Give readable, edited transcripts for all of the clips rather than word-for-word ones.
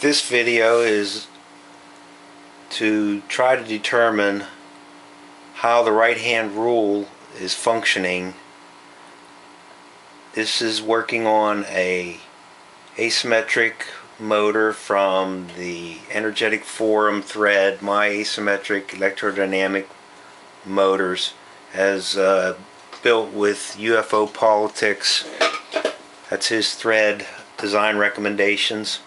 This video is to try to determine how the right hand rule is functioning. This is working on a asymmetric motor from the Energetic Forum thread. My asymmetric electrodynamic motors, as built with Ufopolitics. That's his thread design recommendations.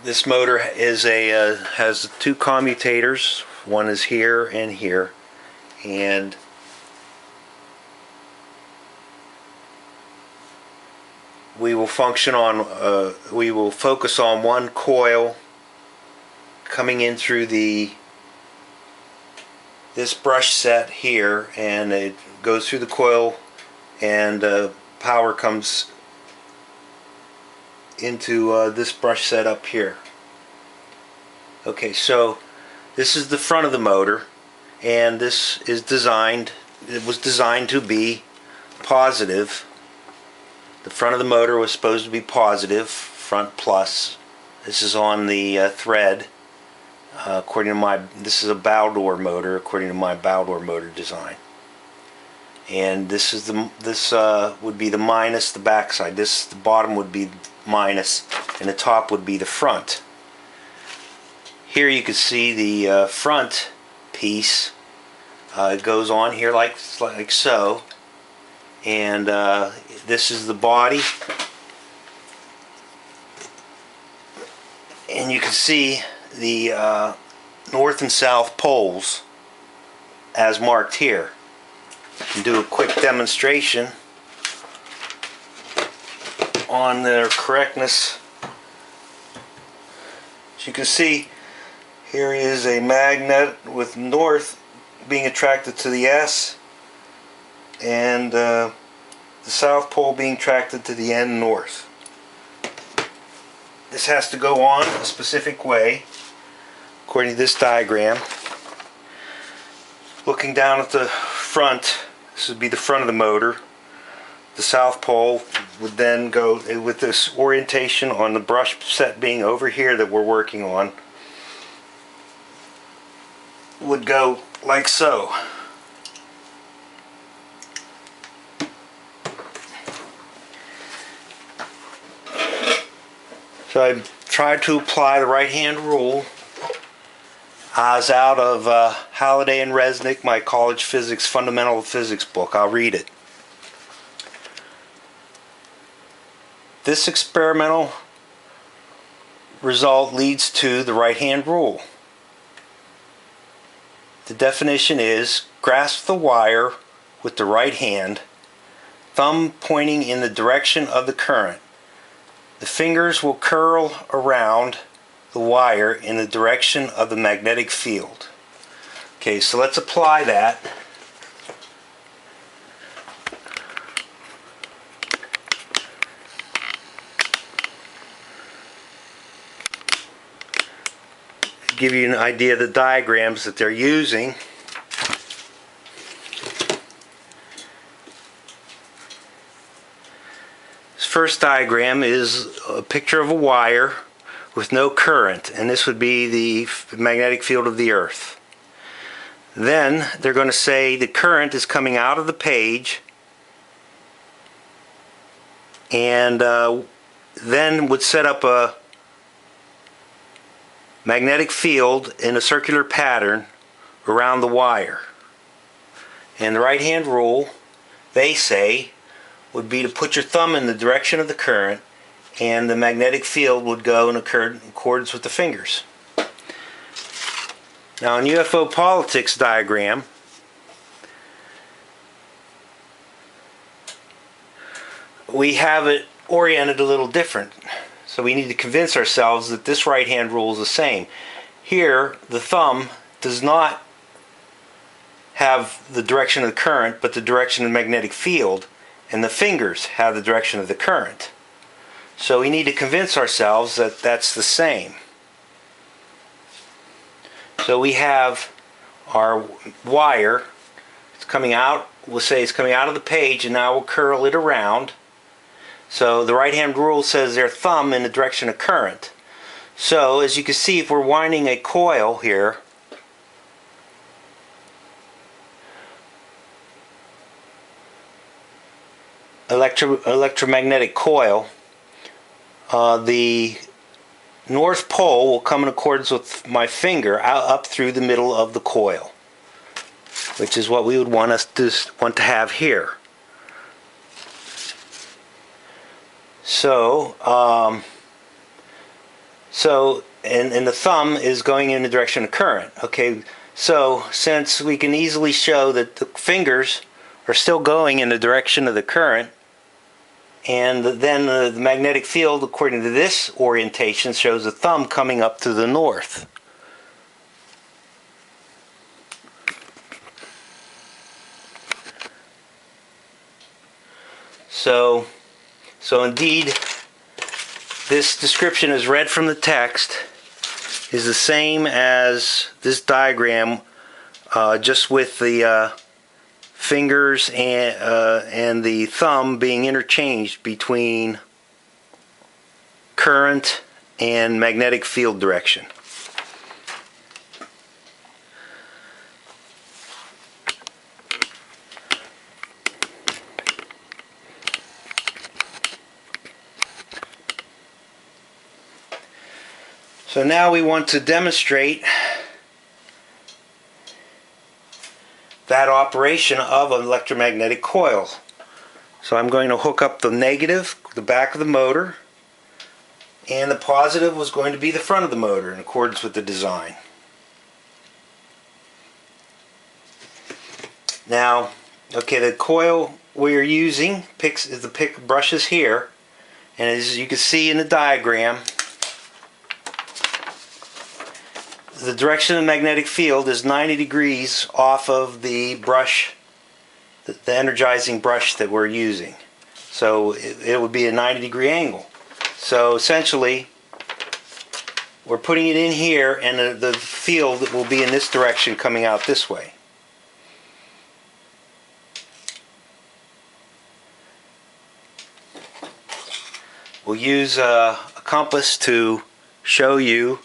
This motor is has two commutators. One is here and here, and we will focus on one coil coming in through this brush set here, and it goes through the coil, and power comes into this brush set up here. Okay, so this is the front of the motor, and this is designed, it was designed to be positive. The front of the motor was supposed to be positive, front plus. This is on the thread, according to my, this is a Baldor motor according to my Baldor motor design. And this is would be the minus, the backside. This, the bottom would be minus, and the top would be the front. Here you can see the front piece. It goes on here like so, and this is the body, and you can see the north and south poles as marked here. I can do a quick demonstration on their correctness. As you can see, here is a magnet with north being attracted to the S, and the south pole being attracted to the N north. This has to go on a specific way according to this diagram. Looking down at the front, this would be the front of the motor. The south pole would then go with this orientation on the brush set being over here that we're working on, would go like so. So I tried to apply the right hand rule as out of Halliday and Resnick, my college physics, fundamental physics book. I'll read it. This experimental result leads to the right hand rule. The definition is: grasp the wire with the right hand, thumb pointing in the direction of the current. The fingers will curl around the wire in the direction of the magnetic field. Okay, so let's apply that. Give you an idea of the diagrams that they're using. This first diagram is a picture of a wire with no current, and this would be the magnetic field of the Earth. Then they're going to say the current is coming out of the page, and then would set up a magnetic field in a circular pattern around the wire. And the right hand rule, they say, would be to put your thumb in the direction of the current, and the magnetic field would go in accordance with the fingers. Now in Ufopolitics diagram, we have it oriented a little different. So we need to convince ourselves that this right hand rule is the same. Here the thumb does not have the direction of the current, but the direction of the magnetic field, and the fingers have the direction of the current. So we need to convince ourselves that that's the same. So we have our wire. It's coming out, we'll say it's coming out of the page, and now we'll curl it around. So the right hand rule says their thumb in the direction of current. So as you can see, if we're winding a coil here, electromagnetic coil, the North Pole will come in accordance with my finger out up through the middle of the coil, which is what we would want to have here. So, and the thumb is going in the direction of current. Okay, so since we can easily show that the fingers are still going in the direction of the current, and then the magnetic field, according to this orientation, shows the thumb coming up to the north. So indeed, this description as read from the text is the same as this diagram, just with the fingers and the thumb being interchanged between current and magnetic field direction. So now we want to demonstrate that operation of an electromagnetic coil. So I'm going to hook up the negative, the back of the motor, and the positive was going to be the front of the motor in accordance with the design. Now, okay, the coil we're using is the pick brushes here, and as you can see in the diagram, the direction of the magnetic field is 90 degrees off of the brush, the energizing brush that we're using. So it would be a 90-degree angle. So essentially, we're putting it in here, and the field will be in this direction coming out this way. We'll use a compass to show you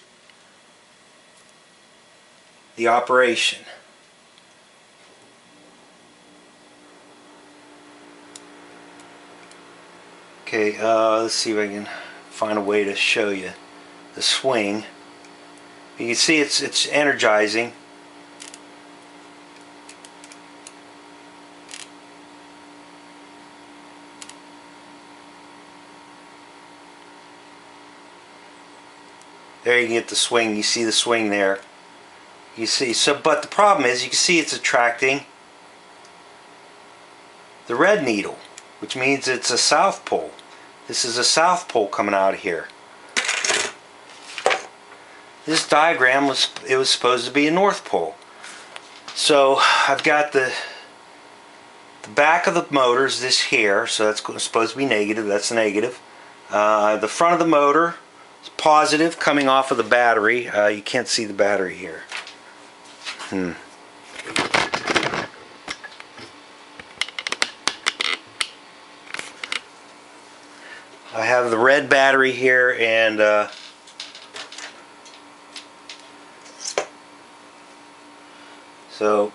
the operation. Okay, let's see if I can find a way to show you the swing. You can see it's energizing. There you can get the swing. You see the swing there. You see, but the problem is, you can see it's attracting the red needle, which means it's a south pole. This is a south pole coming out of here. This diagram was supposed to be a north pole. So I've got the back of the motor is this here, so that's supposed to be negative. That's negative. The front of the motor is positive, coming off of the battery. You can't see the battery here. I have the red battery here, and so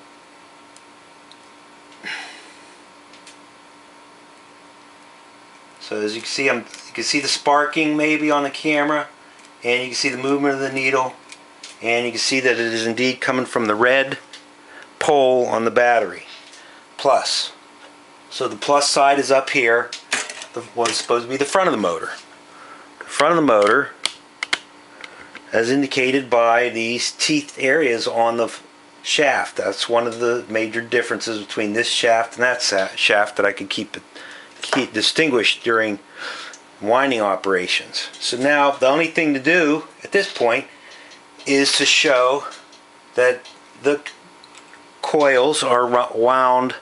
as you can see, you can see the sparking maybe on the camera, and you can see the movement of the needle. And you can see that it is indeed coming from the red pole on the battery. Plus. So the plus side is up here. What's supposed to be the front of the motor. The front of the motor, as indicated by these teeth areas on the shaft. That's one of the major differences between this shaft and that shaft that I could keep distinguished during winding operations. So now the only thing to do at this point is to show that the coils are wound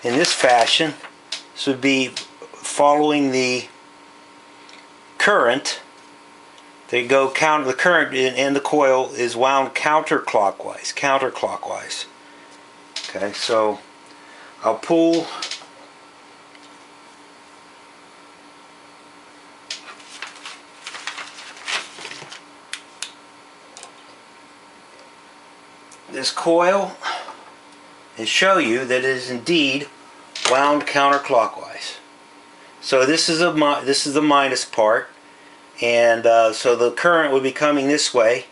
in this fashion. This would be following the current. They go the current in the coil is wound counterclockwise. Counterclockwise. Okay, so I'll pull this coil and show you that it is indeed wound counterclockwise. So this is the minus part, and so the current would be coming this way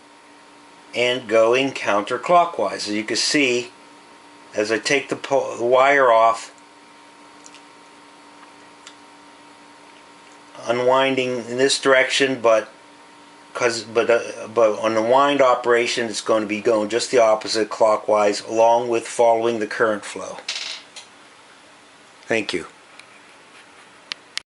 and going counterclockwise. As you can see, as I take the wire off, unwinding in this direction, but on the wind operation it's going to be going just the opposite, clockwise, along with following the current flow. Thank you.